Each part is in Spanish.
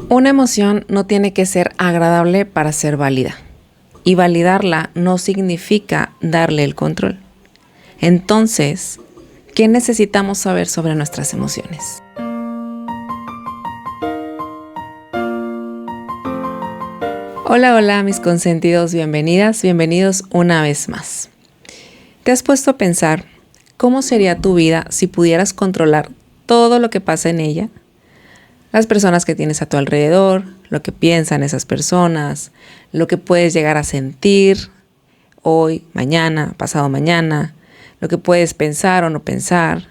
Una emoción no tiene que ser agradable para ser válida. Y validarla no significa darle el control. Entonces, ¿qué necesitamos saber sobre nuestras emociones? Hola, mis consentidos, bienvenidos una vez más. ¿Te has puesto a pensar cómo sería tu vida si pudieras controlar todo lo que pasa en ella? Las personas que tienes a tu alrededor, lo que piensan esas personas, lo que puedes llegar a sentir hoy, mañana, pasado mañana, lo que puedes pensar o no pensar.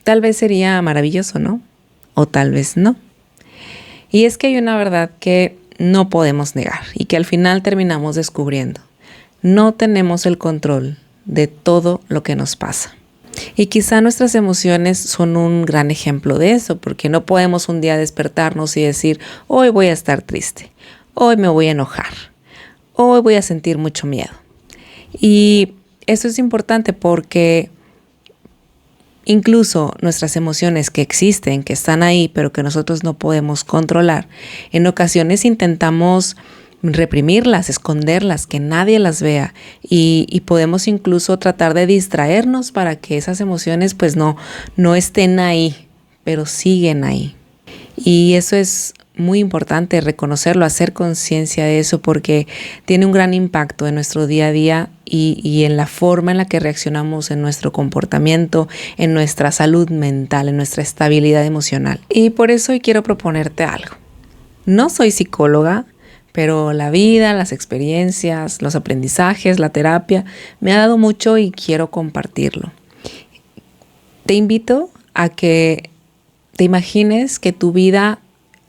Tal vez sería maravilloso, ¿no? O tal vez no. Y es que hay una verdad que no podemos negar y que al final terminamos descubriendo. No tenemos el control de todo lo que nos pasa. Y quizá nuestras emociones son un gran ejemplo de eso, porque no podemos un día despertarnos y decir, hoy voy a estar triste, hoy me voy a enojar, hoy voy a sentir mucho miedo. Y eso es importante porque incluso nuestras emociones que existen, que están ahí, pero que nosotros no podemos controlar, en ocasiones intentamos reprimirlas, esconderlas, que nadie las vea y podemos incluso tratar de distraernos para que esas emociones pues no estén ahí, pero siguen ahí. Y eso es muy importante reconocerlo, hacer conciencia de eso porque tiene un gran impacto en nuestro día a día y en la forma en la que reaccionamos, en nuestro comportamiento, en nuestra salud mental, en nuestra estabilidad emocional. Y por eso hoy quiero proponerte algo. No soy psicóloga, pero la vida, las experiencias, los aprendizajes, la terapia me ha dado mucho y quiero compartirlo. Te invito a que te imagines que tu vida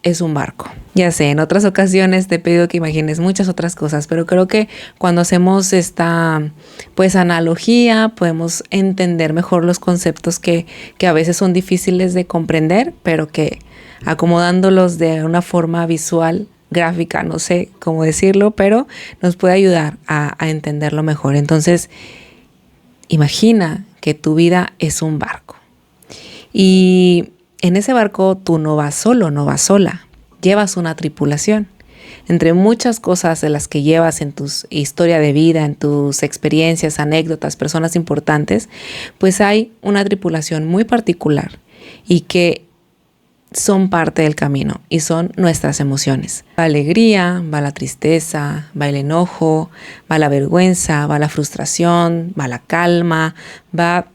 es un barco. Ya sé, en otras ocasiones te he pedido que imagines muchas otras cosas, pero creo que cuando hacemos esta analogía podemos entender mejor los conceptos que a veces son difíciles de comprender, pero que acomodándolos de una forma visual, gráfica, no sé cómo decirlo, pero nos puede ayudar a entenderlo mejor. Entonces, imagina que tu vida es un barco. Y en ese barco tú no vas solo, no vas sola. Llevas una tripulación. Entre muchas cosas de las que llevas en tu historia de vida, en tus experiencias, anécdotas, personas importantes, pues hay una tripulación muy particular y que son parte del camino y son nuestras emociones. Va la alegría, va la tristeza, va el enojo, va la vergüenza, va la frustración, va la calma, va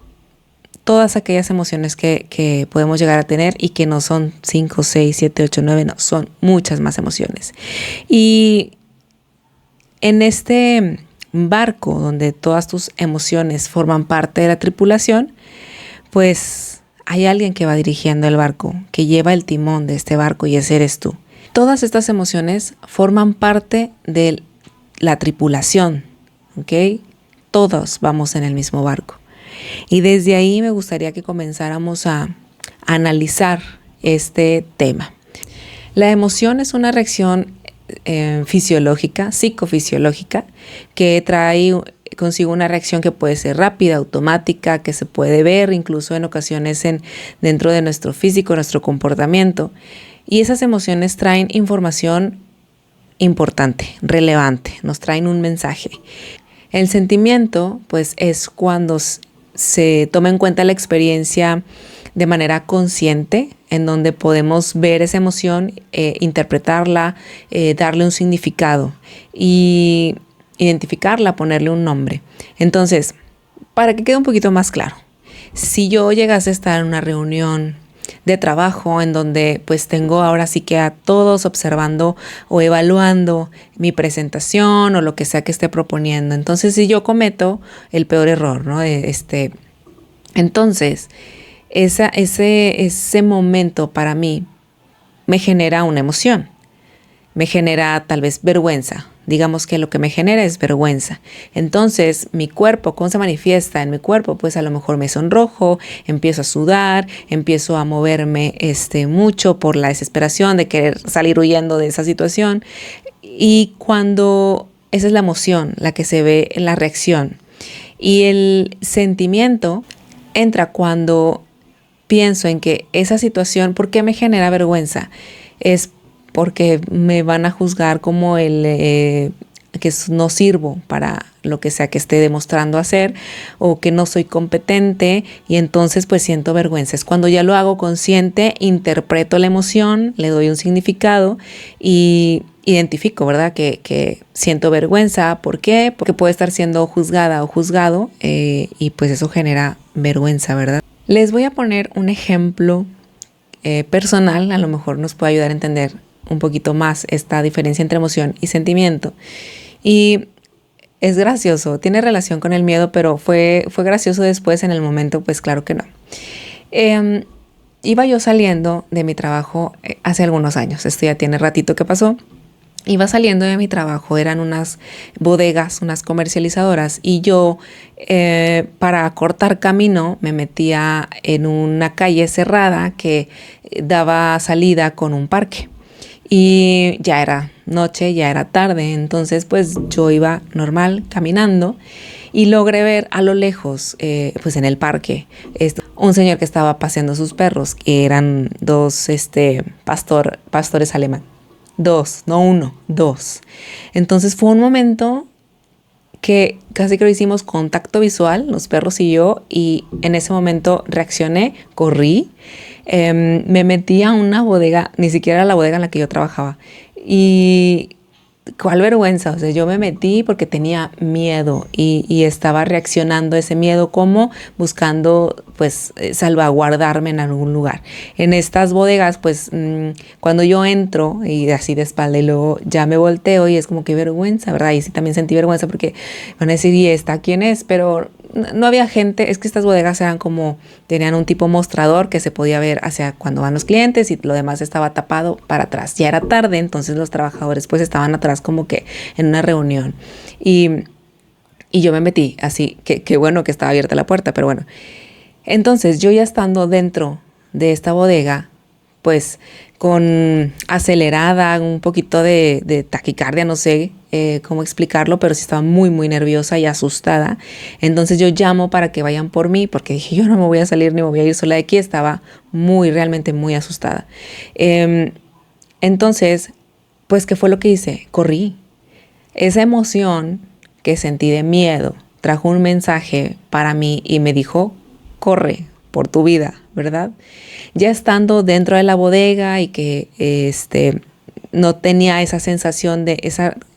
todas aquellas emociones que podemos llegar a tener y que no son 5, 6, 7, 8, 9, no, son muchas más emociones. Y en este barco donde todas tus emociones forman parte de la tripulación, pues hay alguien que va dirigiendo el barco, que lleva el timón de este barco y ese eres tú. Todas estas emociones forman parte de la tripulación, ¿ok? Todos vamos en el mismo barco. Y desde ahí me gustaría que comenzáramos a analizar este tema. La emoción es una reacción fisiológica, psicofisiológica, que trae consigo una reacción que puede ser rápida, automática, que se puede ver incluso en ocasiones dentro de nuestro físico, nuestro comportamiento. Y esas emociones traen información importante, relevante, nos traen un mensaje. El sentimiento, pues, es cuando se toma en cuenta la experiencia de manera consciente, en donde podemos ver esa emoción, interpretarla, darle un significado y identificarla, ponerle un nombre. Entonces, para que quede un poquito más claro, si yo llegase a estar en una reunión de trabajo en donde pues tengo ahora sí que a todos observando o evaluando mi presentación o lo que sea que esté proponiendo, entonces si yo cometo el peor error, ¿no? Entonces ese momento para mí me genera una emoción, me genera tal vez vergüenza. Digamos que lo que me genera es vergüenza. Entonces, mi cuerpo, ¿cómo se manifiesta en mi cuerpo? Pues a lo mejor me sonrojo, empiezo a sudar, empiezo a moverme mucho por la desesperación de querer salir huyendo de esa situación. Y cuando esa es la emoción, la que se ve en la reacción. Y el sentimiento entra cuando pienso en que esa situación, ¿por qué me genera vergüenza? Es porque me van a juzgar como que no sirvo para lo que sea que esté demostrando hacer, o que no soy competente, y entonces pues siento vergüenza. Es cuando ya lo hago consciente, interpreto la emoción, le doy un significado y identifico, ¿verdad? Que siento vergüenza. ¿Por qué? Porque puedo estar siendo juzgada o juzgado, y pues eso genera vergüenza, ¿verdad? Les voy a poner un ejemplo personal, a lo mejor nos puede ayudar a entender un poquito más esta diferencia entre emoción y sentimiento. Y es gracioso, tiene relación con el miedo, pero fue gracioso después. En el momento, pues claro que no. Iba yo saliendo de mi trabajo hace algunos años, esto ya tiene ratito que pasó. Iba saliendo de mi trabajo, eran unas bodegas, unas comercializadoras, y yo para cortar camino me metía en una calle cerrada que daba salida con un parque. Y ya era noche, ya era tarde, entonces pues yo iba normal caminando y logré ver a lo lejos, pues en el parque, un señor que estaba paseando sus perros, que eran dos pastores alemán. Dos, no uno, dos. Entonces fue un momento que casi que lo hicimos contacto visual, los perros y yo, y en ese momento reaccioné, corrí, me metí a una bodega, ni siquiera era la bodega en la que yo trabajaba, y cuál vergüenza, o sea, yo me metí porque tenía miedo y estaba reaccionando a ese miedo como buscando pues salvaguardarme en algún lugar. En estas bodegas pues cuando yo entro y así de espalda y luego ya me volteo y es como que vergüenza, ¿verdad? Y sí también sentí vergüenza porque van a decir, ¿y esta quién es? Pero no había gente, es que estas bodegas eran como, tenían un tipo mostrador que se podía ver hacia cuando van los clientes y lo demás estaba tapado para atrás. Ya era tarde, entonces los trabajadores pues estaban atrás como que en una reunión. Y yo me metí, así que bueno que estaba abierta la puerta, pero bueno. Entonces yo ya estando dentro de esta bodega, pues con acelerada, un poquito de taquicardia, no sé cómo explicarlo, pero sí estaba muy, muy nerviosa y asustada. Entonces yo llamo para que vayan por mí, porque dije, yo no me voy a salir ni me voy a ir sola de aquí. Estaba realmente muy asustada. Entonces, pues, ¿qué fue lo que hice? Corrí. Esa emoción que sentí de miedo trajo un mensaje para mí y me dijo, corre por tu vida, ¿verdad? Ya estando dentro de la bodega y que no tenía esa sensación de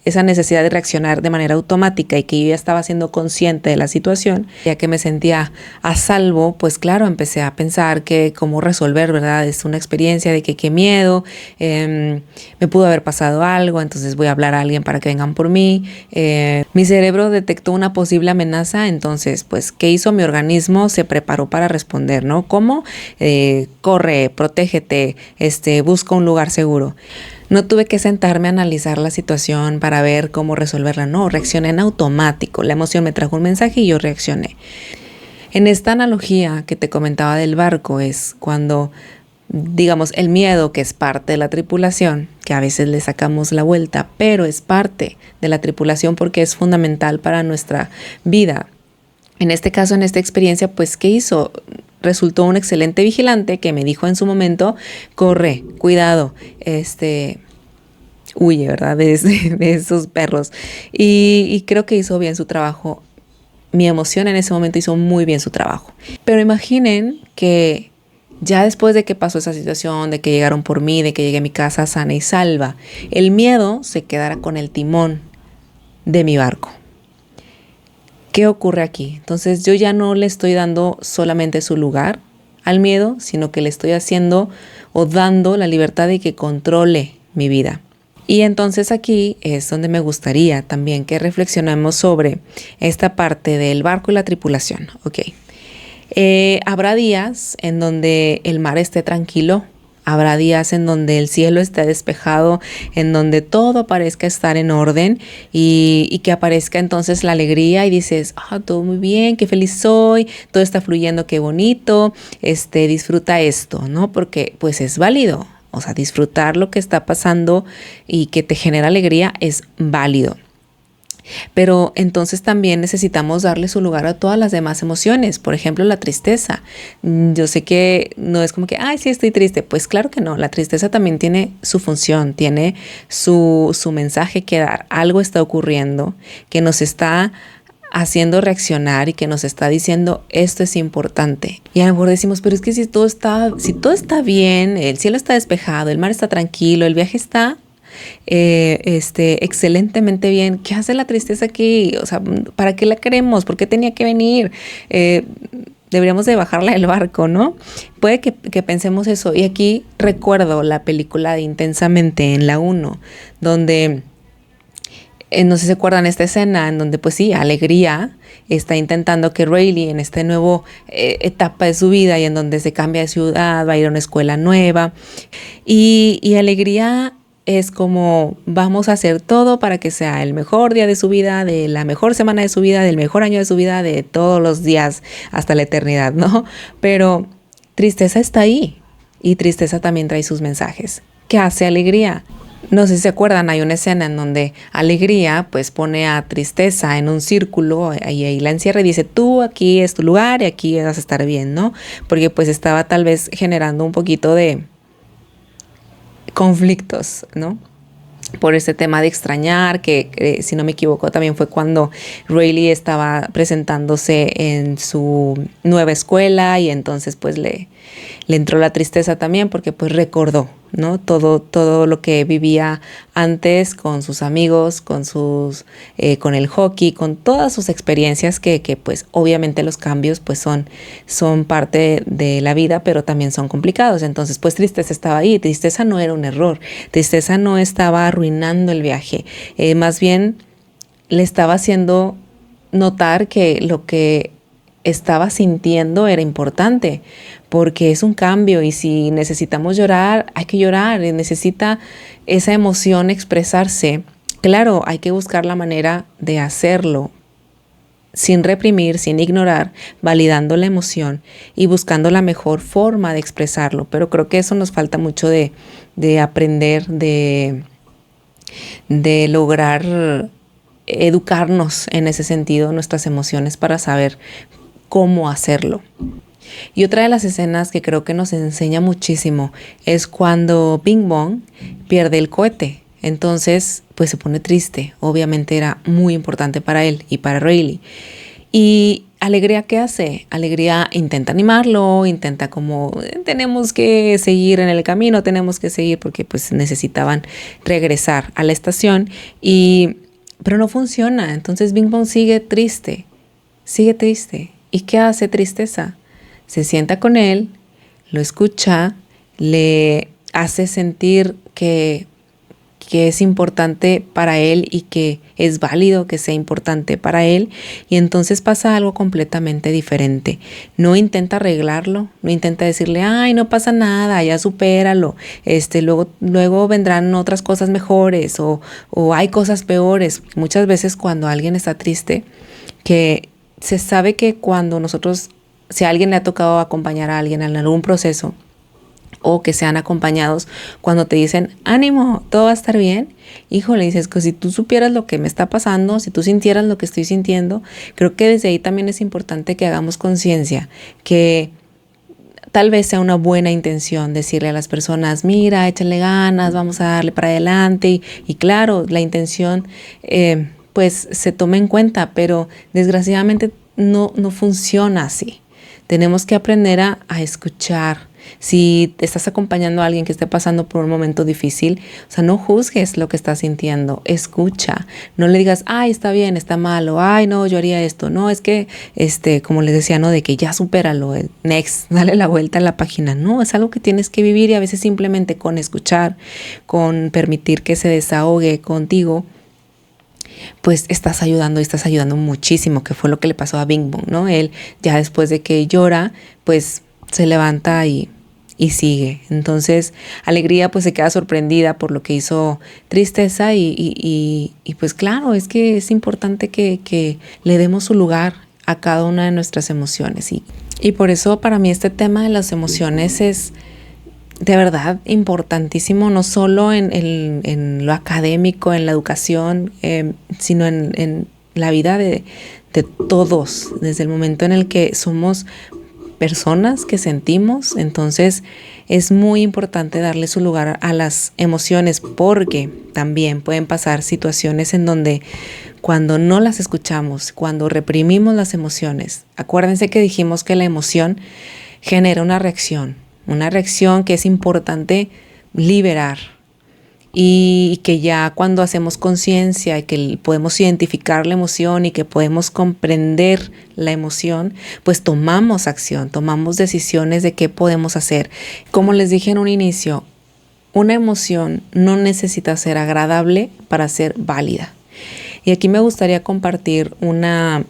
esa necesidad de reaccionar de manera automática y que yo ya estaba siendo consciente de la situación, ya que me sentía a salvo, pues claro, empecé a pensar que cómo resolver, ¿verdad? Es una experiencia de que qué miedo, me pudo haber pasado algo, entonces voy a hablar a alguien para que vengan por mí. Mi cerebro detectó una posible amenaza, entonces, pues, ¿qué hizo mi organismo? Se preparó para responder, ¿no? ¿Cómo? Corre, protégete, busca un lugar seguro. No tuve que sentarme a analizar la situación para ver cómo resolverla, no, reaccioné en automático. La emoción me trajo un mensaje y yo reaccioné. En esta analogía que te comentaba del barco es cuando, digamos, el miedo, que es parte de la tripulación, que a veces le sacamos la vuelta, pero es parte de la tripulación porque es fundamental para nuestra vida. En este caso, en esta experiencia, pues, ¿qué hizo? Resultó un excelente vigilante que me dijo en su momento, corre, cuidado, huye, ¿verdad? De esos perros. Y creo que hizo bien su trabajo. Mi emoción en ese momento hizo muy bien su trabajo. Pero imaginen que ya después de que pasó esa situación, de que llegaron por mí, de que llegué a mi casa sana y salva, el miedo se quedara con el timón de mi barco. ¿Qué ocurre aquí? Entonces yo ya no le estoy dando solamente su lugar al miedo, sino que le estoy haciendo o dando la libertad de que controle mi vida. Y entonces aquí es donde me gustaría también que reflexionemos sobre esta parte del barco y la tripulación. Ok. Habrá días en donde el mar esté tranquilo. Habrá días en donde el cielo esté despejado, en donde todo parezca estar en orden y que aparezca entonces la alegría y dices, todo muy bien, qué feliz soy, todo está fluyendo, qué bonito, disfruta esto, ¿no? Porque pues es válido, o sea, disfrutar lo que está pasando y que te genera alegría es válido. Pero entonces también necesitamos darle su lugar a todas las demás emociones. Por ejemplo, la tristeza. Yo sé que no es como que, ay, sí, estoy triste. Pues claro que no. La tristeza también tiene su función, tiene su mensaje que dar. Algo está ocurriendo que nos está haciendo reaccionar y que nos está diciendo esto es importante. Y a lo mejor decimos, pero es que si todo está bien, el cielo está despejado, el mar está tranquilo, el viaje está excelentemente bien. ¿Qué hace la tristeza aquí? O sea, ¿para qué la queremos? ¿Por qué tenía que venir? Deberíamos de bajarla del barco, ¿no? Puede que pensemos eso. Y aquí recuerdo la película de Intensamente en la 1, donde no sé si se acuerdan esta escena en donde pues sí, Alegría está intentando que Riley en esta nueva etapa de su vida y en donde se cambia de ciudad, va a ir a una escuela nueva y Alegría es como vamos a hacer todo para que sea el mejor día de su vida, de la mejor semana de su vida, del mejor año de su vida, de todos los días hasta la eternidad, ¿no? Pero tristeza está ahí y tristeza también trae sus mensajes. ¿Qué hace Alegría? No sé si se acuerdan, hay una escena en donde Alegría pues pone a Tristeza en un círculo y ahí la encierra y dice, tú aquí es tu lugar y aquí vas a estar bien, ¿no? Porque pues estaba tal vez generando un poquito de conflictos, ¿no? Por este tema de extrañar, que si no me equivoco también fue cuando Riley estaba presentándose en su nueva escuela y entonces pues le entró la tristeza también porque pues recordó, ¿no? Todo lo que vivía antes con sus amigos, con el hockey, con todas sus experiencias que pues obviamente los cambios pues son parte de la vida, pero también son complicados. Entonces pues tristeza estaba ahí, tristeza no era un error, tristeza no estaba arruinando el viaje, más bien le estaba haciendo notar que lo que estaba sintiendo era importante, porque es un cambio y si necesitamos llorar, hay que llorar, y necesita esa emoción expresarse. Claro, hay que buscar la manera de hacerlo sin reprimir, sin ignorar, validando la emoción y buscando la mejor forma de expresarlo. Pero creo que eso nos falta mucho de aprender, de lograr educarnos en ese sentido, nuestras emociones, para saber cómo hacerlo. Y otra de las escenas que creo que nos enseña muchísimo es cuando Bing Bong pierde el cohete. Entonces, pues se pone triste. Obviamente era muy importante para él y para Riley. Y Alegría, ¿qué hace? Alegría intenta animarlo, intenta como, tenemos que seguir en el camino, tenemos que seguir porque pues necesitaban regresar a la estación. Pero no funciona. Entonces Bing Bong sigue triste. ¿Y qué hace Tristeza? Se sienta con él, lo escucha, le hace sentir que es importante para él y que es válido que sea importante para él, y entonces pasa algo completamente diferente. No intenta arreglarlo, no intenta decirle, ay, no pasa nada, ya supéralo, luego vendrán otras cosas mejores o hay cosas peores. Muchas veces cuando alguien está triste, que se sabe que cuando nosotros, si a alguien le ha tocado acompañar a alguien en algún proceso o que sean acompañados, cuando te dicen, ánimo, todo va a estar bien, híjole, dices que si tú supieras lo que me está pasando, si tú sintieras lo que estoy sintiendo, creo que desde ahí también es importante que hagamos conciencia, que tal vez sea una buena intención decirle a las personas, mira, échale ganas, vamos a darle para adelante, y claro, la intención pues se toma en cuenta, pero desgraciadamente no funciona así. Tenemos que aprender a escuchar. Si te estás acompañando a alguien que esté pasando por un momento difícil, o sea, no juzgues lo que está sintiendo, escucha. No le digas, ay, está bien, está mal, o ay, no, yo haría esto. No, es que, como les decía, ¿no? De que ya supéralo, next, dale la vuelta a la página. No, es algo que tienes que vivir, y a veces simplemente con escuchar, con permitir que se desahogue contigo, pues estás ayudando muchísimo, que fue lo que le pasó a Bing Bong, ¿no? Él ya después de que llora, pues se levanta y sigue. Entonces Alegría pues se queda sorprendida por lo que hizo Tristeza y pues claro, es que es importante que le demos su lugar a cada una de nuestras emociones, y por eso para mí este tema de las emociones es de verdad importantísimo, no solo en lo académico, en la educación, sino en la vida de todos, desde el momento en el que somos personas que sentimos. Entonces es muy importante darle su lugar a las emociones, porque también pueden pasar situaciones en donde cuando no las escuchamos, cuando reprimimos las emociones, acuérdense que dijimos que la emoción genera una reacción que es importante liberar, y que ya cuando hacemos conciencia y que podemos identificar la emoción y que podemos comprender la emoción, pues tomamos acción, tomamos decisiones de qué podemos hacer. Como les dije en un inicio, una emoción no necesita ser agradable para ser válida. Y aquí me gustaría compartir una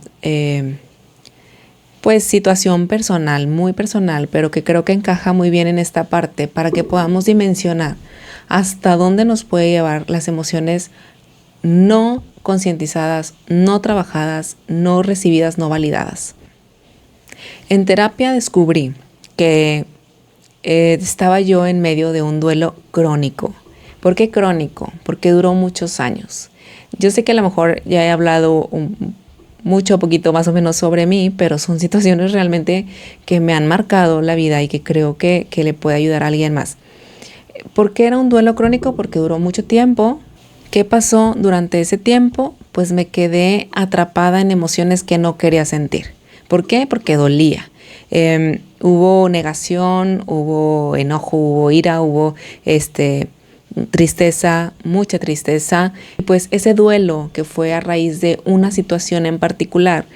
pues situación personal, muy personal, pero que creo que encaja muy bien en esta parte para que podamos dimensionar hasta dónde nos puede llevar las emociones no concientizadas, no trabajadas, no recibidas, no validadas. En terapia descubrí que estaba yo en medio de un duelo crónico. ¿Por qué crónico? Porque duró muchos años. Yo sé que a lo mejor ya he hablado mucho, poquito más o menos sobre mí, pero son situaciones realmente que me han marcado la vida y que creo que le puede ayudar a alguien más. ¿Por qué era un duelo crónico? Porque duró mucho tiempo. ¿Qué pasó durante ese tiempo? Pues me quedé atrapada en emociones que no quería sentir. ¿Por qué? Porque dolía. Hubo negación, hubo enojo, hubo ira, hubo tristeza, mucha tristeza. Pues ese duelo que fue a raíz de una situación en particular,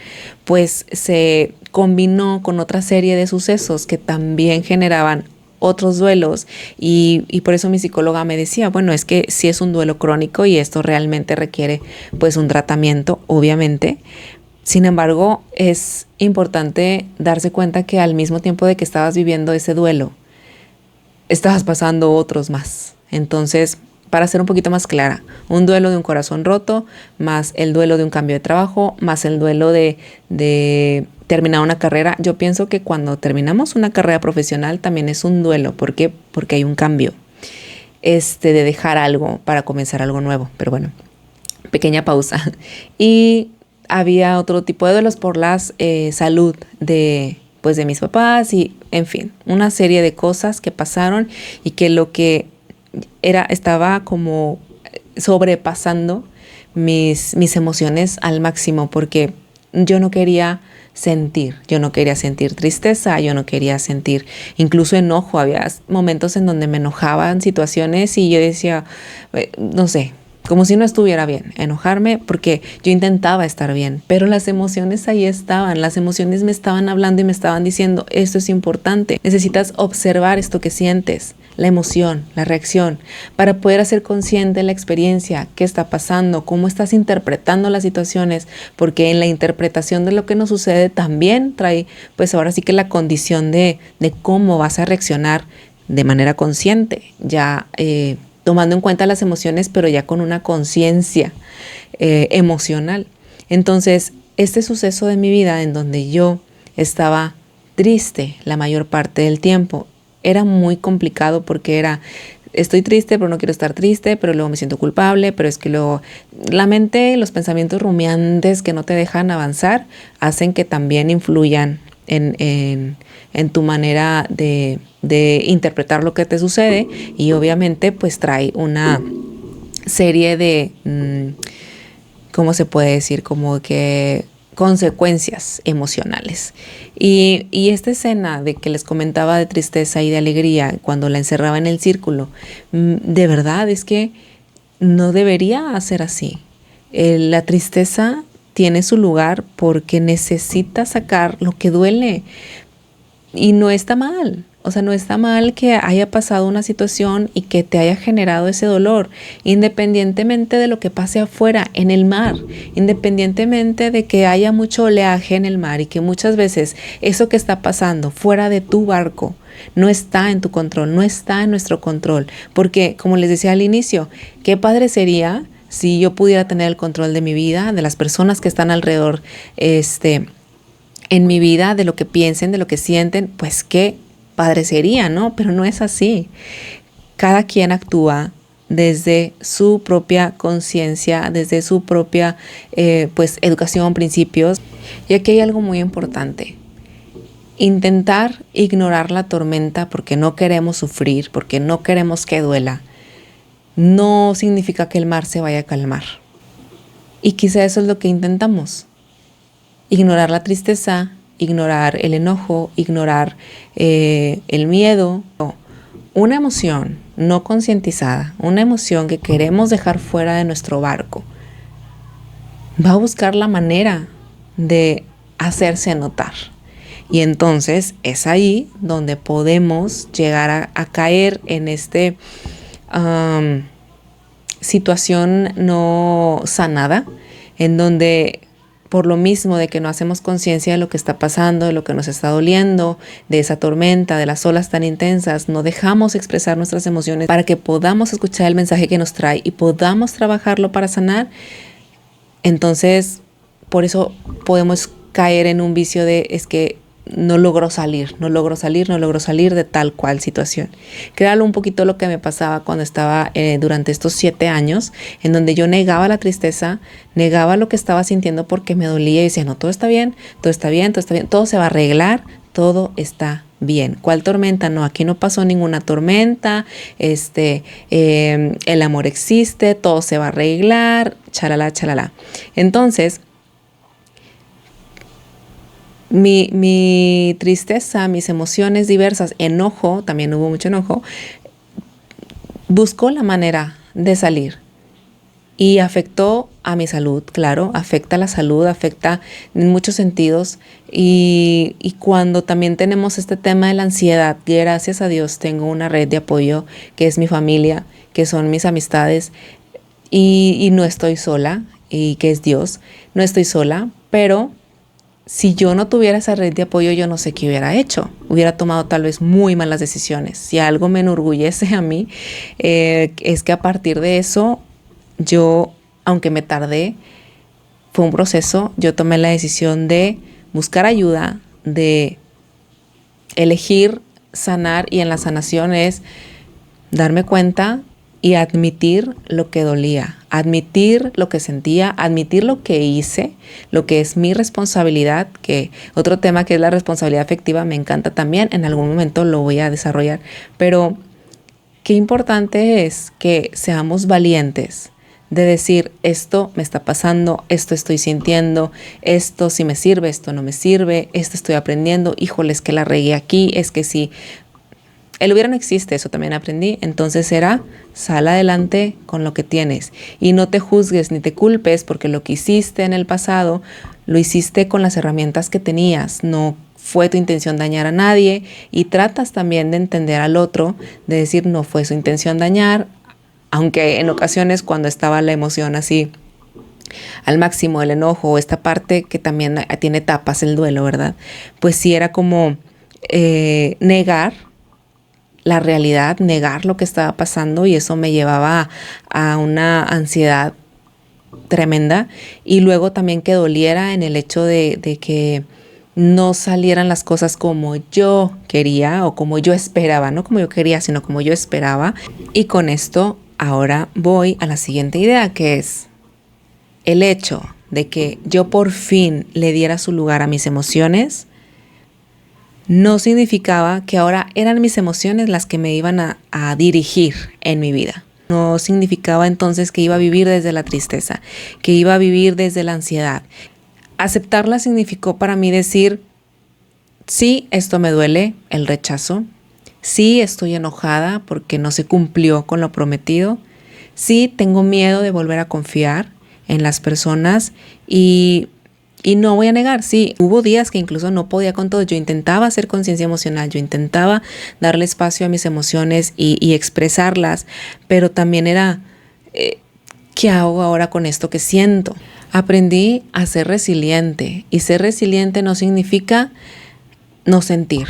pues se combinó con otra serie de sucesos que también generaban otros duelos, y por eso mi psicóloga me decía, bueno, es que sí es un duelo crónico y esto realmente requiere pues un tratamiento, obviamente. Sin embargo, es importante darse cuenta que al mismo tiempo de que estabas viviendo ese duelo, estabas pasando otros más. Entonces, para ser un poquito más clara, un duelo de un corazón roto, más el duelo de un cambio de trabajo, más el duelo de terminar una carrera. Yo pienso que cuando terminamos una carrera profesional también es un duelo. ¿Por qué? Porque hay un cambio de dejar algo para comenzar algo nuevo. Pero bueno, pequeña pausa. Y había otro tipo de duelos por la salud de mis papás y, en fin, una serie de cosas que pasaron y que lo que estaba como sobrepasando mis emociones al máximo, porque yo no quería sentir tristeza, yo no quería sentir incluso enojo. Había momentos en donde me enojaban situaciones y yo decía, no sé, como si no estuviera bien, enojarme porque yo intentaba estar bien, pero las emociones ahí estaban, las emociones me estaban hablando y me estaban diciendo, esto es importante, necesitas observar esto que sientes, la emoción, la reacción, para poder hacer consciente la experiencia, qué está pasando, cómo estás interpretando las situaciones, porque en la interpretación de lo que nos sucede también trae, pues ahora sí que la condición de cómo vas a reaccionar de manera consciente, ya tomando en cuenta las emociones, pero ya con una conciencia emocional. Entonces, este suceso de mi vida en donde yo estaba triste la mayor parte del tiempo, era muy complicado porque estoy triste, pero no quiero estar triste, pero luego me siento culpable, pero es que luego la mente, los pensamientos rumiantes que no te dejan avanzar, hacen que también influyan en tu manera de interpretar lo que te sucede, y obviamente pues trae una serie de, ¿cómo se puede decir? Como que consecuencias emocionales. Y esta escena de que les comentaba de tristeza y de alegría cuando la encerraba en el círculo, de verdad es que no debería ser así. La tristeza tiene su lugar porque necesita sacar lo que duele. Y no está mal, o sea, no está mal que haya pasado una situación y que te haya generado ese dolor, independientemente de lo que pase afuera, en el mar, independientemente de que haya mucho oleaje en el mar y que muchas veces eso que está pasando fuera de tu barco no está en tu control, no está en nuestro control, porque como les decía al inicio, qué padre sería si yo pudiera tener el control de mi vida, de las personas que están alrededor, en mi vida, de lo que piensen, de lo que sienten, pues qué padre sería, ¿no? Pero no es así. Cada quien actúa desde su propia conciencia, desde su propia pues educación, principios. Y aquí hay algo muy importante. Intentar ignorar la tormenta porque no queremos sufrir, porque no queremos que duela, no significa que el mar se vaya a calmar. Y quizá eso es lo que intentamos. Ignorar la tristeza, ignorar el enojo, ignorar el miedo. Una emoción no concientizada, una emoción que queremos dejar fuera de nuestro barco, va a buscar la manera de hacerse notar. Y entonces es ahí donde podemos llegar a caer en situación no sanada, en donde por lo mismo de que no hacemos conciencia de lo que está pasando, de lo que nos está doliendo, de esa tormenta, de las olas tan intensas, no dejamos expresar nuestras emociones para que podamos escuchar el mensaje que nos trae y podamos trabajarlo para sanar. Entonces, por eso podemos caer en un vicio de es que no logro salir de tal cual situación. Créalo un poquito lo que me pasaba cuando estaba durante estos 7 años, en donde yo negaba la tristeza, negaba lo que estaba sintiendo porque me dolía y decía, no, todo está bien, todo está bien, todo está bien, todo se va a arreglar, todo está bien. ¿Cuál tormenta? No, aquí no pasó ninguna tormenta, el amor existe, todo se va a arreglar, chalala, chalala. Entonces, mi tristeza, mis emociones diversas, enojo, también hubo mucho enojo, buscó la manera de salir y afectó a mi salud, claro, afecta a la salud, afecta en muchos sentidos y cuando también tenemos este tema de la ansiedad, gracias a Dios tengo una red de apoyo que es mi familia, que son mis amistades y no estoy sola y que es Dios, no estoy sola, pero si yo no tuviera esa red de apoyo, yo no sé qué hubiera hecho. Hubiera tomado tal vez muy malas decisiones. Si algo me enorgullece a mí, es que a partir de eso, yo, aunque me tardé, fue un proceso, yo tomé la decisión de buscar ayuda, de elegir sanar y en la sanación es darme cuenta y admitir lo que dolía, admitir lo que sentía, admitir lo que hice, lo que es mi responsabilidad, que otro tema que es la responsabilidad afectiva me encanta también, en algún momento lo voy a desarrollar, pero qué importante es que seamos valientes de decir esto me está pasando, esto estoy sintiendo, esto sí me sirve, esto no me sirve, esto estoy aprendiendo, híjole, es que la regué aquí, es que sí. El hubiera no existe, eso también aprendí. Entonces sal adelante con lo que tienes y no te juzgues ni te culpes porque lo que hiciste en el pasado lo hiciste con las herramientas que tenías, no fue tu intención dañar a nadie y tratas también de entender al otro, de decir no fue su intención dañar, aunque en ocasiones cuando estaba la emoción así al máximo, el enojo, esta parte que también tiene etapas, el duelo, ¿verdad? Pues sí era como negar la realidad, negar lo que estaba pasando y eso me llevaba a una ansiedad tremenda y luego también que doliera en el hecho de que no salieran las cosas como yo quería o como yo esperaba, no como yo quería, sino como yo esperaba. Y con esto ahora voy a la siguiente idea, que es el hecho de que yo por fin le diera su lugar a mis emociones. No significaba que ahora eran mis emociones las que me iban a dirigir en mi vida. No significaba entonces que iba a vivir desde la tristeza, que iba a vivir desde la ansiedad. Aceptarla significó para mí decir, sí, esto me duele, el rechazo. Sí, estoy enojada porque no se cumplió con lo prometido. Sí, tengo miedo de volver a confiar en las personas y no voy a negar, sí, hubo días que incluso no podía con todo. Yo intentaba hacer conciencia emocional, yo intentaba darle espacio a mis emociones y expresarlas, pero también era, ¿qué hago ahora con esto que siento? Aprendí a ser resiliente y ser resiliente no significa no sentir.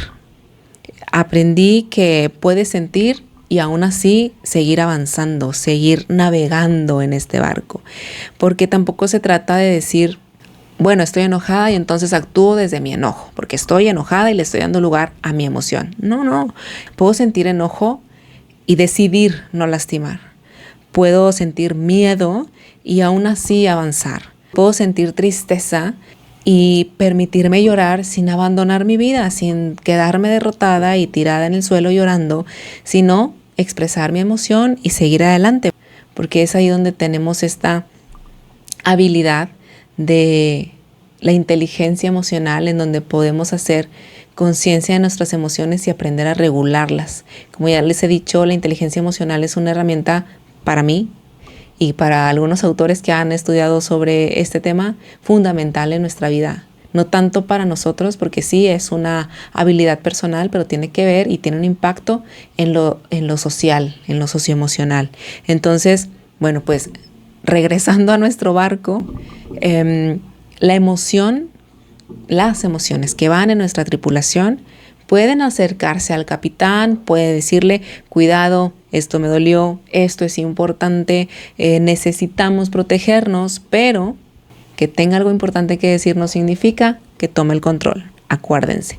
Aprendí que puedes sentir y aún así seguir avanzando, seguir navegando en este barco, porque tampoco se trata de decir bueno, estoy enojada y entonces actúo desde mi enojo, porque estoy enojada y le estoy dando lugar a mi emoción. No, puedo sentir enojo y decidir no lastimar. Puedo sentir miedo y aún así avanzar. Puedo sentir tristeza y permitirme llorar sin abandonar mi vida, sin quedarme derrotada y tirada en el suelo llorando, sino expresar mi emoción y seguir adelante, porque es ahí donde tenemos esta habilidad de la inteligencia emocional, en donde podemos hacer conciencia de nuestras emociones y aprender a regularlas. Como ya les he dicho, la inteligencia emocional es una herramienta para mí y para algunos autores que han estudiado sobre este tema, fundamental en nuestra vida. No tanto para nosotros, porque sí es una habilidad personal, pero tiene que ver y tiene un impacto en lo social, en lo socioemocional. Entonces, bueno, pues regresando a nuestro barco, las emociones que van en nuestra tripulación pueden acercarse al capitán, puede decirle, cuidado, esto me dolió, esto es importante, necesitamos protegernos, pero que tenga algo importante que decir no significa que tome el control, acuérdense.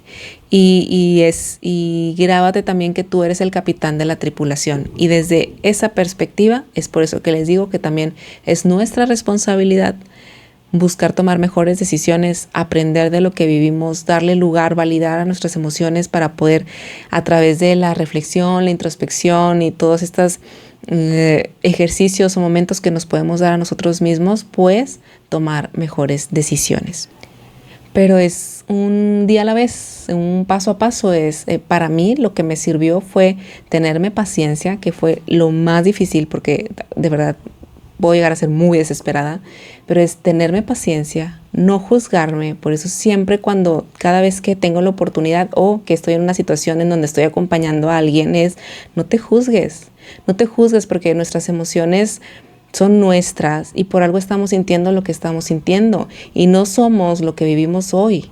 Y grábate también que tú eres el capitán de la tripulación. Y desde esa perspectiva, es por eso que les digo que también es nuestra responsabilidad buscar tomar mejores decisiones, aprender de lo que vivimos, darle lugar, validar a nuestras emociones para poder, a través de la reflexión, la introspección y todos estos ejercicios o momentos que nos podemos dar a nosotros mismos, pues tomar mejores decisiones. Pero es un día a la vez, un paso a paso. Para mí lo que me sirvió fue tenerme paciencia, que fue lo más difícil, porque de verdad voy a llegar a ser muy desesperada, pero es tenerme paciencia, no juzgarme. Por eso siempre cada vez que tengo la oportunidad o que estoy en una situación en donde estoy acompañando a alguien, no te juzgues porque nuestras emociones son nuestras y por algo estamos sintiendo lo que estamos sintiendo y no somos lo que vivimos hoy,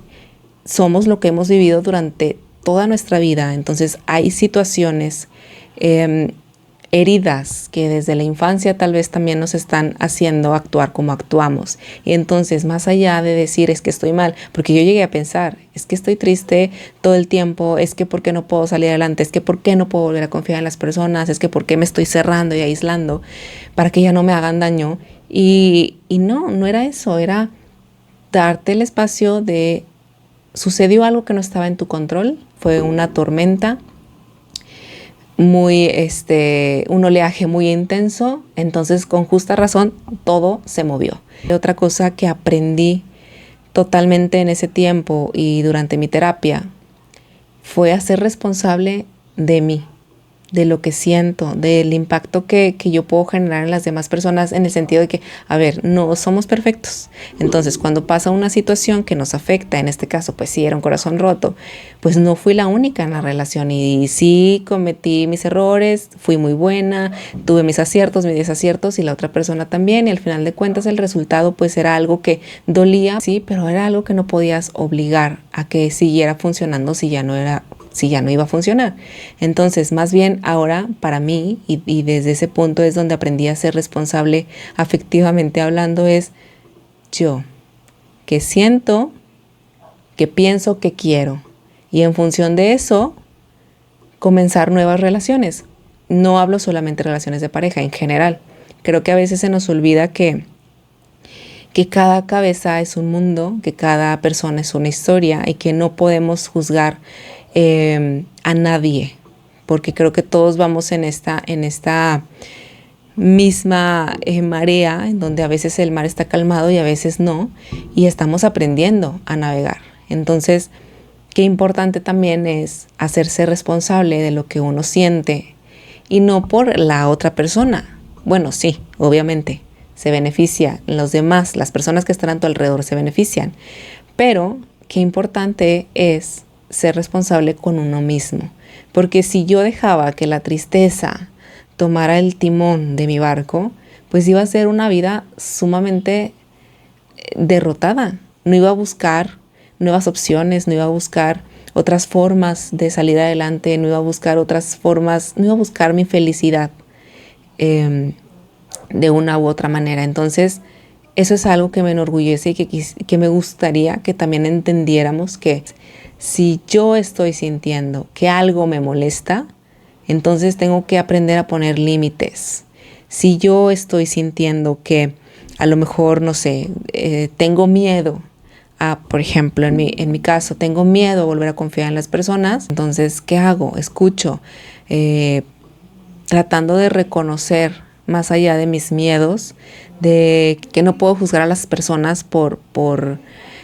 somos lo que hemos vivido durante toda nuestra vida. Entonces hay situaciones, heridas que desde la infancia tal vez también nos están haciendo actuar como actuamos. Y entonces, más allá de decir es que estoy mal, porque yo llegué a pensar, es que estoy triste todo el tiempo, es que por qué no puedo salir adelante, es que por qué no puedo volver a confiar en las personas, es que por qué me estoy cerrando y aislando para que ya no me hagan daño. Y no era eso, era darte el espacio de sucedió algo que no estaba en tu control, fue una tormenta, un oleaje muy intenso, entonces con justa razón todo se movió. Otra cosa que aprendí totalmente en ese tiempo y durante mi terapia fue a ser responsable de mí, de lo que siento, del impacto que yo puedo generar en las demás personas, en el sentido de que, a ver, no somos perfectos. Entonces, cuando pasa una situación que nos afecta, en este caso, pues sí, era un corazón roto, pues no fui la única en la relación y sí cometí mis errores, fui muy buena, tuve mis aciertos, mis desaciertos y la otra persona también, y al final de cuentas el resultado pues era algo que dolía, sí, pero era algo que no podías obligar a que siguiera funcionando si ya no iba a funcionar. Entonces, más bien ahora para mí, y desde ese punto es donde aprendí a ser responsable afectivamente hablando, es yo, que siento, que pienso, que quiero. Y en función de eso, comenzar nuevas relaciones. No hablo solamente de relaciones de pareja, en general. Creo que a veces se nos olvida que cada cabeza es un mundo, que cada persona es una historia y que no podemos juzgar a nadie, porque creo que todos vamos en esta misma marea, en donde a veces el mar está calmado y a veces no, y estamos aprendiendo a navegar. Entonces, qué importante también es hacerse responsable de lo que uno siente y no por la otra persona. Bueno, sí, obviamente se beneficia, los demás, las personas que están a tu alrededor se benefician, pero qué importante es ser responsable con uno mismo, porque si yo dejaba que la tristeza tomara el timón de mi barco, pues iba a ser una vida sumamente derrotada. No iba a buscar nuevas opciones, no iba a buscar otras formas de salir adelante, no iba a buscar otras formas, no iba a buscar mi felicidad de una u otra manera. Entonces, eso es algo que me enorgullece y que me gustaría que también entendiéramos que si yo estoy sintiendo que algo me molesta, entonces tengo que aprender a poner límites. Si yo estoy sintiendo que a lo mejor, no sé, tengo miedo por ejemplo, en mi caso, tengo miedo a volver a confiar en las personas, entonces, ¿qué hago? Escucho, tratando de reconocer más allá de mis miedos, de que no puedo juzgar a las personas por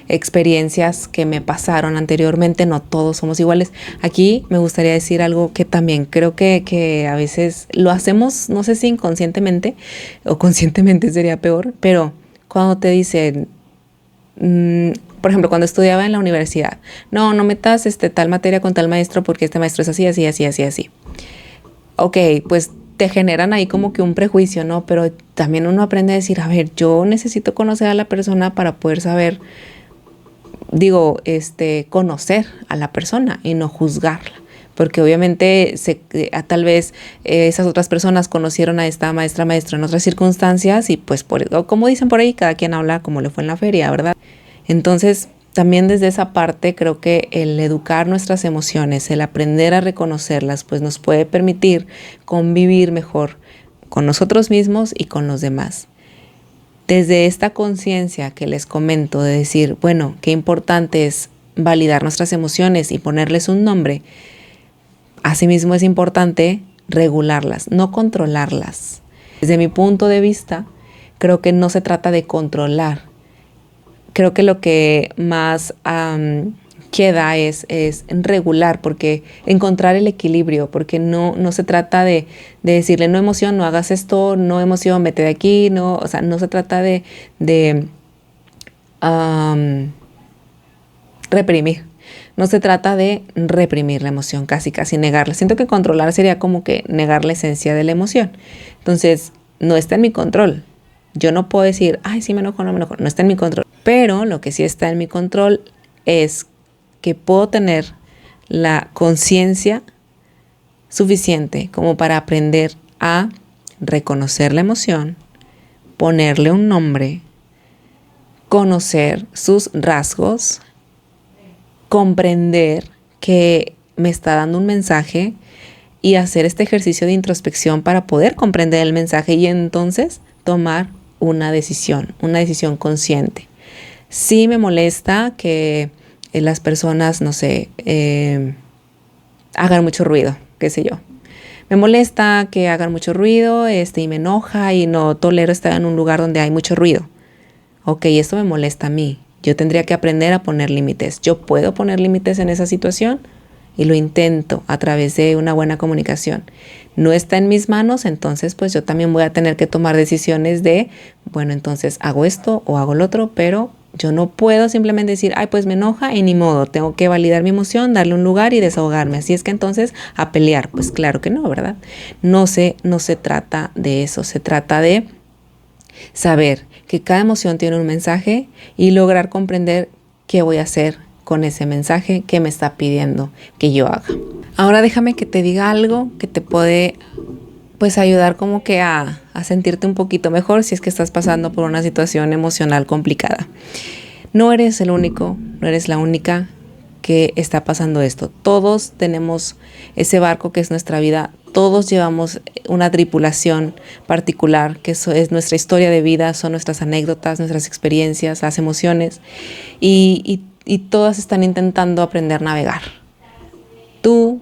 experiencias que me pasaron anteriormente, no todos somos iguales. Aquí me gustaría decir algo que también creo que a veces lo hacemos, no sé si inconscientemente o conscientemente sería peor, pero cuando te dicen, por ejemplo, cuando estudiaba en la universidad, no metas tal materia con tal maestro porque este maestro es así, así, así, así, así. Ok, pues te generan ahí como que un prejuicio, ¿no? Pero también uno aprende a decir, a ver, yo necesito conocer a la persona para poder saber, conocer a la persona y no juzgarla. Porque obviamente tal vez esas otras personas conocieron a esta maestro en otras circunstancias y pues como dicen por ahí, cada quien habla como le fue en la feria, ¿verdad? Entonces, también desde esa parte creo que el educar nuestras emociones, el aprender a reconocerlas, pues nos puede permitir convivir mejor con nosotros mismos y con los demás. Desde esta conciencia que les comento de decir, bueno, qué importante es validar nuestras emociones y ponerles un nombre, asimismo es importante regularlas, no controlarlas. Desde mi punto de vista, creo que no se trata de controlar. Creo que lo que más queda es regular, porque encontrar el equilibrio, porque no se trata de decirle, no emoción, no hagas esto, no emoción, vete de aquí, no, o sea, no se trata de reprimir. No se trata de reprimir la emoción, casi negarla. Siento que controlar sería como que negar la esencia de la emoción. Entonces, no está en mi control. Yo no puedo decir, ay, sí me enojo, no me enojo. No está en mi control. Pero lo que sí está en mi control es que puedo tener la conciencia suficiente como para aprender a reconocer la emoción, ponerle un nombre, conocer sus rasgos, comprender que me está dando un mensaje y hacer este ejercicio de introspección para poder comprender el mensaje y entonces tomar una decisión consciente. Sí me molesta que las personas, no sé, hagan mucho ruido, qué sé yo. Me molesta que hagan mucho ruido, y me enoja y no tolero estar en un lugar donde hay mucho ruido. Ok, esto me molesta a mí. Yo tendría que aprender a poner límites. Yo puedo poner límites en esa situación y lo intento a través de una buena comunicación. No está en mis manos, entonces pues yo también voy a tener que tomar decisiones de, bueno, entonces hago esto o hago lo otro, pero yo no puedo simplemente decir, ay, pues me enoja y ni modo, tengo que validar mi emoción, darle un lugar y desahogarme. Así es que entonces a pelear, pues claro que no, ¿verdad? No se trata de eso, se trata de saber que cada emoción tiene un mensaje y lograr comprender qué voy a hacer con ese mensaje que me está pidiendo que yo haga. Ahora déjame que te diga algo que te puede pues ayudar como que a sentirte un poquito mejor si es que estás pasando por una situación emocional complicada. No eres el único, no eres la única que está pasando esto. Todos tenemos ese barco que es nuestra vida. Todos llevamos una tripulación particular, que eso es nuestra historia de vida, son nuestras anécdotas, nuestras experiencias, las emociones, y todas están intentando aprender a navegar. Tú,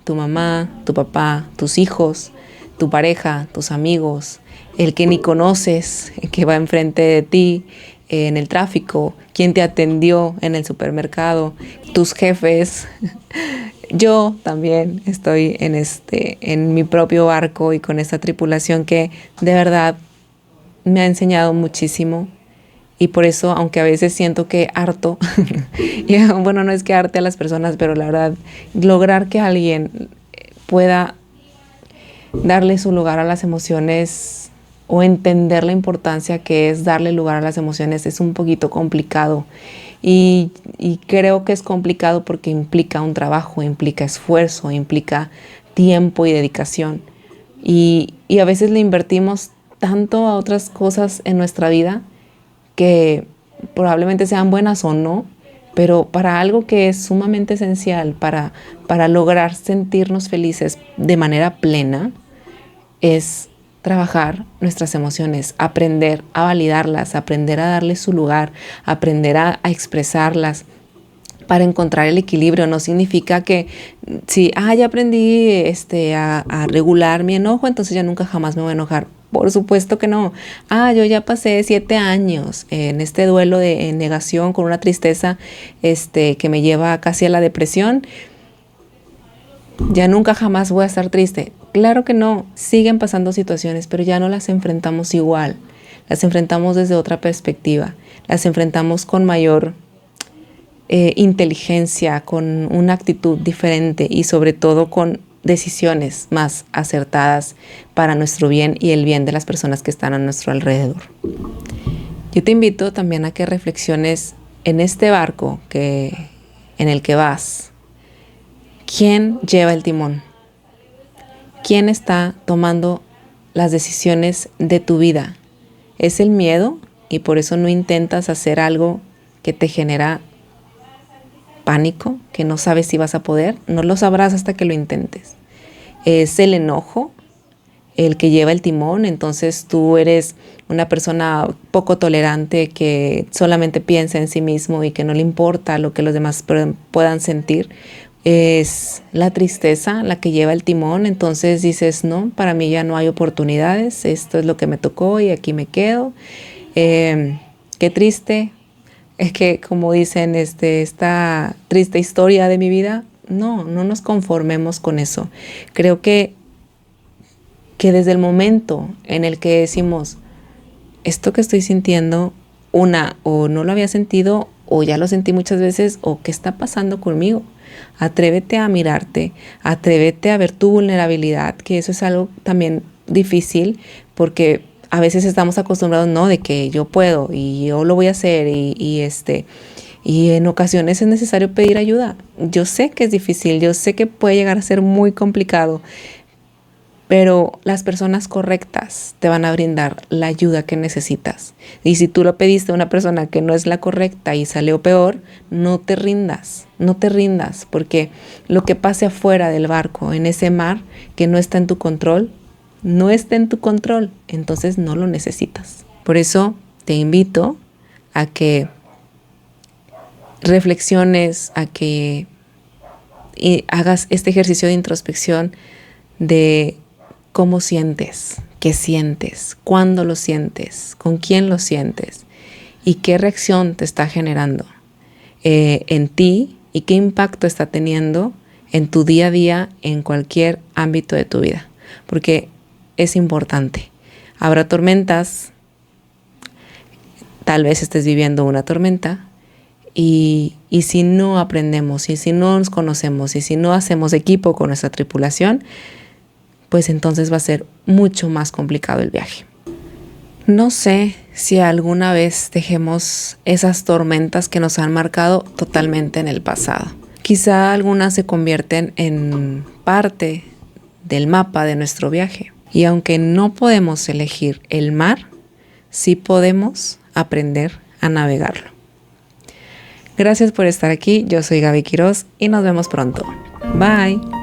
tu mamá, tu papá, tus hijos, tu pareja, tus amigos, el que ni conoces, el que va enfrente de ti en el tráfico, quien te atendió en el supermercado, tus jefes. Yo también estoy en mi propio barco y con esta tripulación que de verdad me ha enseñado muchísimo. Y por eso, aunque a veces siento que harto, y bueno, no es que harte a las personas, pero la verdad, lograr que alguien pueda darle su lugar a las emociones o entender la importancia que es darle lugar a las emociones es un poquito complicado. Y creo que es complicado porque implica un trabajo, implica esfuerzo, implica tiempo y dedicación. Y a veces le invertimos tanto a otras cosas en nuestra vida que probablemente sean buenas o no, pero para algo que es sumamente esencial para lograr sentirnos felices de manera plena, es trabajar nuestras emociones, aprender a validarlas, aprender a darles su lugar, aprender a expresarlas para encontrar el equilibrio. No significa que si ya aprendí a regular mi enojo, entonces ya nunca jamás me voy a enojar. Por supuesto que no. Yo ya pasé 7 años en este duelo de negación con una tristeza que me lleva casi a la depresión. Ya nunca jamás voy a estar triste. Claro que no, siguen pasando situaciones, pero ya no las enfrentamos igual. Las enfrentamos desde otra perspectiva. Las enfrentamos con mayor inteligencia, con una actitud diferente y sobre todo con decisiones más acertadas para nuestro bien y el bien de las personas que están a nuestro alrededor. Yo te invito también a que reflexiones en este barco en el que vas. ¿Quién lleva el timón? ¿Quién está tomando las decisiones de tu vida? ¿Es el miedo y por eso no intentas hacer algo que te genera pánico, que no sabes si vas a poder? No lo sabrás hasta que lo intentes. ¿Es el enojo el que lleva el timón? Entonces tú eres una persona poco tolerante que solamente piensa en sí mismo y que no le importa lo que los demás puedan sentir. Es la tristeza la que lleva el timón, entonces dices, no, para mí ya no hay oportunidades, esto es lo que me tocó y aquí me quedo. Qué triste, es que como dicen, esta triste historia de mi vida, no nos conformemos con eso. Creo que desde el momento en el que decimos, esto que estoy sintiendo, o no lo había sentido, o ya lo sentí muchas veces, o qué está pasando conmigo. Atrévete a mirarte, atrévete a ver tu vulnerabilidad, que eso es algo también difícil, porque a veces estamos acostumbrados, no, de que yo puedo y yo lo voy a hacer y en ocasiones es necesario pedir ayuda. Yo sé que es difícil, yo sé que puede llegar a ser muy complicado, pero las personas correctas te van a brindar la ayuda que necesitas. Y si tú lo pediste a una persona que no es la correcta y salió peor, no te rindas, porque lo que pase afuera del barco, en ese mar que no está en tu control, no está en tu control, entonces no lo necesitas. Por eso te invito a que reflexiones, a que hagas este ejercicio de introspección de cómo sientes, qué sientes, cuándo lo sientes, con quién lo sientes y qué reacción te está generando en ti y qué impacto está teniendo en tu día a día en cualquier ámbito de tu vida, porque es importante. Habrá tormentas, tal vez estés viviendo una tormenta y si no aprendemos y si no nos conocemos y si no hacemos equipo con nuestra tripulación, pues entonces va a ser mucho más complicado el viaje. No sé si alguna vez dejemos esas tormentas que nos han marcado totalmente en el pasado. Quizá algunas se convierten en parte del mapa de nuestro viaje. Y aunque no podemos elegir el mar, sí podemos aprender a navegarlo. Gracias por estar aquí. Yo soy Gaby Quiroz y nos vemos pronto. Bye.